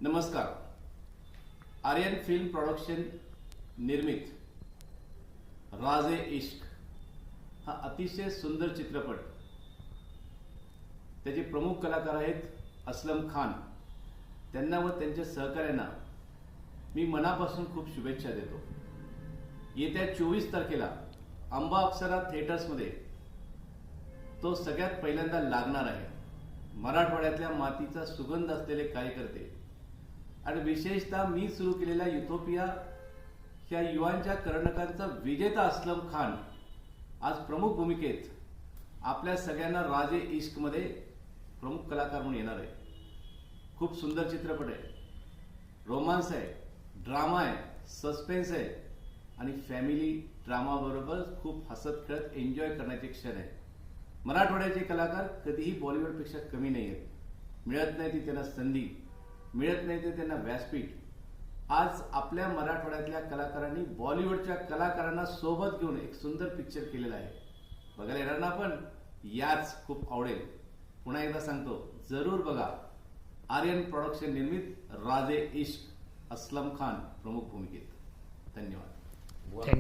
नमस्कार. Aryan film production निर्मित राजे इश्क हा अतिशय सुंदर चित्रपट. त्याचे प्रमुख कलाकार आहेत असलम खान. त्यांना व त्यांच्या सहकाऱ्यांना मी मनापासून खूप शुभेच्छा देतो. येत्या 24 तारखेला अंबा अप्सरा थिएटर्समध्ये तो सगळ्यात पहिल्यांदा लागणार आहे. मराठवाड्यातल्या मातीचा सुगंध असलेले कार्यकर्ते आणि विशेषतः मी सुरू केलेल्या युथोपिया ह्या युवांच्या कर्णकांचा विजेता असलम खान आज प्रमुख भूमिकेत आपल्या सगळ्यांना राजे इश्क मध्ये प्रमुख कलाकार म्हणून येणार आहे. खूप सुंदर चित्रपट आहे. रोमांस आहे, ड्रामा आहे, सस्पेन्स आहे आणि फॅमिली ड्रामा बरोबर खूप हसत खेळत एन्जॉय करण्याचे क्षण आहे. मराठवाड्याचे कलाकार कधीही बॉलिवूडपेक्षा कमी नाही आहेत. मिळत नाही ती त्यांना संधी, मिळत नाही ते त्यांना व्यासपीठ. आज आपल्या मराठवाड्यातल्या कलाकारांनी बॉलिवूडच्या कलाकारांना सोबत घेऊन एक सुंदर पिक्चर केलेला आहे. बघायला येणार ना? आपण याच खूप आवडेल. पुन्हा एकदा सांगतो, जरूर बघा. आर्यन प्रोडक्शन निर्मित राजे इश्क, असलम खान प्रमुख भूमिकेत. धन्यवाद. थँक्यू.